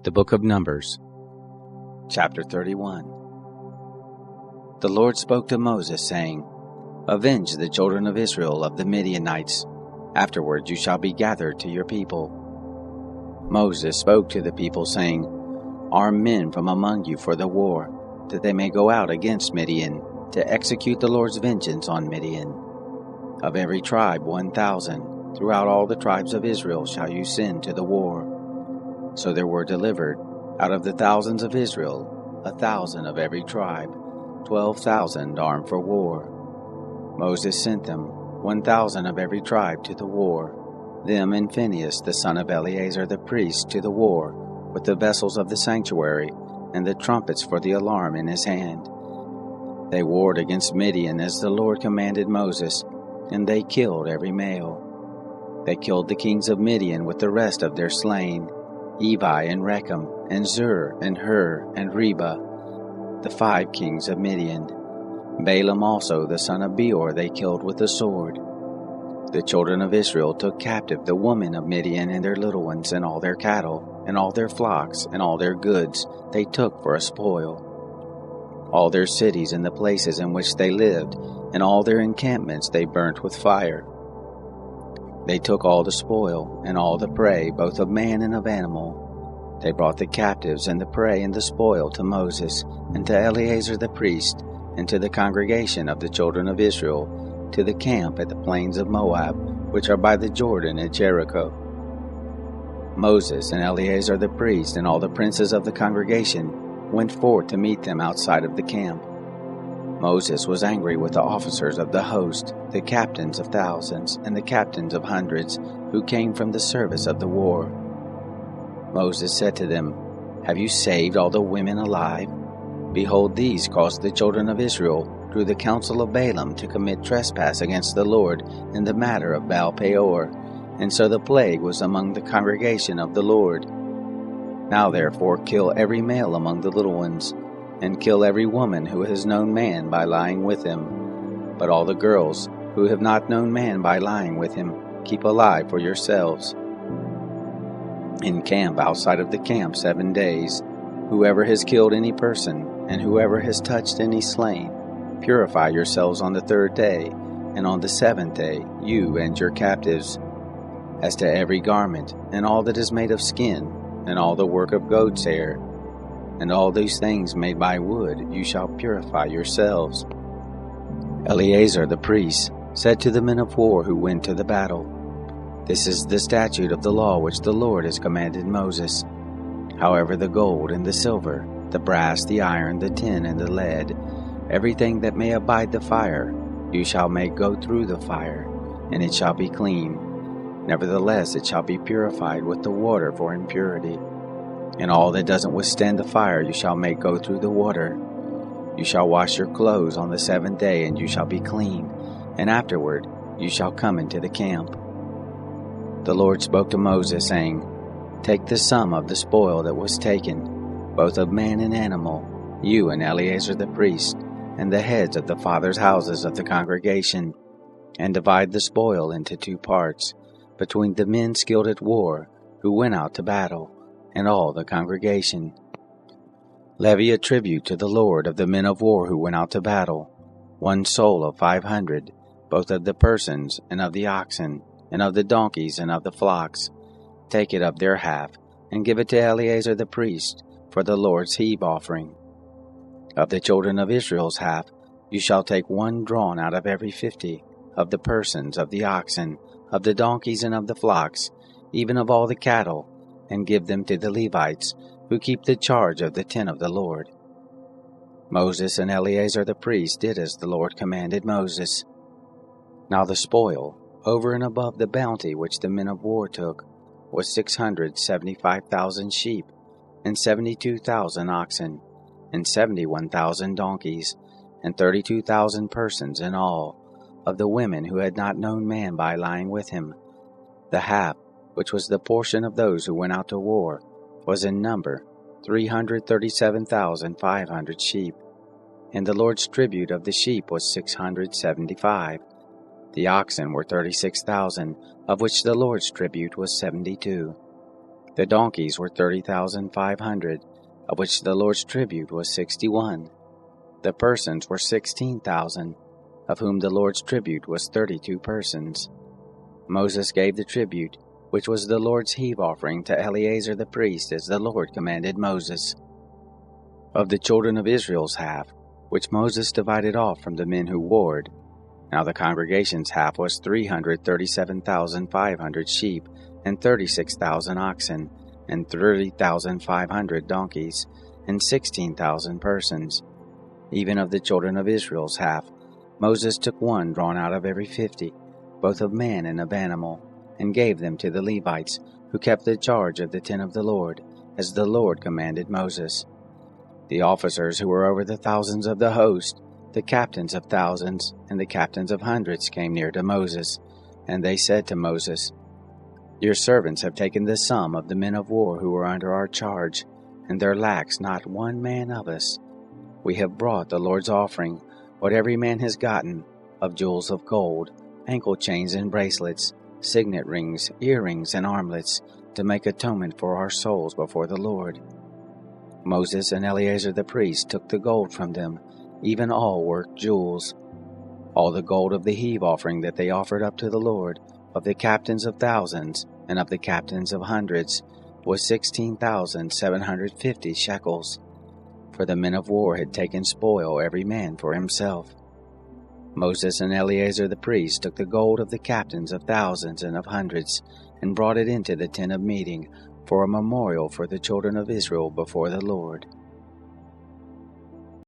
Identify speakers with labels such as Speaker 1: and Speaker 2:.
Speaker 1: The Book of Numbers, Chapter 31. The Lord spoke to Moses, saying, Avenge the children of Israel of the Midianites. Afterward you shall be gathered to your people. Moses spoke to the people, saying, Arm men from among you for the war, that they may go out against Midian, to execute the Lord's vengeance on Midian. Of every tribe 1,000, throughout all the tribes of Israel shall you send to the war. So there were delivered, out of the thousands of Israel, 1,000 of every tribe, 12,000 armed for war. Moses sent them, 1,000 of every tribe to the war, them and Phinehas the son of Eleazar the priest to the war, with the vessels of the sanctuary, and the trumpets for the alarm in his hand. They warred against Midian as the Lord commanded Moses, and they killed every male. They killed the kings of Midian with the rest of their slain, Evi and Rechem, and Zur, and Hur, and Reba, the 5 kings of Midian. Balaam also, the son of Beor, they killed with the sword. The children of Israel took captive the women of Midian and their little ones, and all their cattle, and all their flocks, and all their goods they took for a spoil. All their cities and the places in which they lived, and all their encampments they burnt with fire. They took all the spoil, and all the prey, both of man and of animal. They brought the captives and the prey and the spoil to Moses, and to Eleazar the priest, and to the congregation of the children of Israel, to the camp at the plains of Moab, which are by the Jordan at Jericho. Moses and Eleazar the priest and all the princes of the congregation went forth to meet them outside of the camp. Moses was angry with the officers of the host, the captains of thousands, and the captains of hundreds, who came from the service of the war. Moses said to them, Have you saved all the women alive? Behold, these caused the children of Israel, through the counsel of Balaam, to commit trespass against the Lord in the matter of Baal Peor, and so the plague was among the congregation of the Lord. Now therefore kill every male among the little ones, and kill every woman who has known man by lying with him. But all the girls who have not known man by lying with him, keep alive for yourselves. Encamp outside of the camp 7 days. Whoever has killed any person, and whoever has touched any slain, purify yourselves on the 3rd day, and on the 7th day, you and your captives. As to every garment, and all that is made of skin, and all the work of goat's hair, and all these things made by wood, you shall purify yourselves. Eleazar the priest said to the men of war who went to the battle, This is the statute of the law which the Lord has commanded Moses. However, the gold and the silver, the brass, the iron, the tin, and the lead, everything that may abide the fire, you shall make go through the fire, and it shall be clean. Nevertheless, it shall be purified with the water for impurity. And all that doesn't withstand the fire you shall make go through the water. You shall wash your clothes on the 7th day, and you shall be clean, and afterward you shall come into the camp. The Lord spoke to Moses, saying, Take the sum of the spoil that was taken, both of man and animal, you and Eleazar the priest, and the heads of the fathers' houses of the congregation, and divide the spoil into 2 parts, between the men skilled at war, who went out to battle, and all the congregation. Levy a tribute to the Lord of the men of war who went out to battle, 1 soul of 500, both of the persons, and of the oxen, and of the donkeys, and of the flocks. Take it of their half, and give it to Eleazar the priest, for the Lord's heave offering. Of the children of Israel's half, you shall take 1 drawn out of every 50, of the persons, of the oxen, of the donkeys, and of the flocks, even of all the cattle, and give them to the Levites, who keep the charge of the tent of the Lord. Moses and Eleazar the priest did as the Lord commanded Moses. Now the spoil, over and above the bounty which the men of war took, was 675,000 sheep, and 72,000 oxen, and 71,000 donkeys, and 32,000 persons in all, of the women who had not known man by lying with him. The half, which was the portion of those who went out to war, was in number 337,500 sheep, and the Lord's tribute of the sheep was 675. The oxen were 36,000, of which the Lord's tribute was 72. The donkeys were 30,500, of which the Lord's tribute was 61. The persons were 16,000, of whom the Lord's tribute was 32 persons. Moses gave the tribute, which was the Lord's heave offering, to Eleazar the priest, as the Lord commanded Moses. Of the children of Israel's half, which Moses divided off from the men who warred, now the congregation's half was 337,500 sheep, and 36,000 oxen, and 30,500 donkeys, and 16,000 persons. Even of the children of Israel's half, Moses took one drawn out of every 50, both of man and of animal, and gave them to the Levites, who kept the charge of the tent of the Lord, as the Lord commanded Moses. The officers who were over the thousands of the host, the captains of thousands, and the captains of hundreds came near to Moses, and they said to Moses, Your servants have taken the sum of the men of war who were under our charge, and there lacks not one man of us. We have brought the Lord's offering, what every man has gotten, of jewels of gold, ankle chains and bracelets, signet rings, earrings, and armlets, to make atonement for our souls before the Lord. Moses and Eleazar the priest took the gold from them, even all worked jewels. All the gold of the heave offering that they offered up to the Lord, of the captains of thousands, and of the captains of hundreds, was 16,750 shekels. For the men of war had taken spoil every man for himself. Moses and Eleazar the priest took the gold of the captains of thousands and of hundreds, and brought it into the tent of meeting, for a memorial for the children of Israel before the Lord.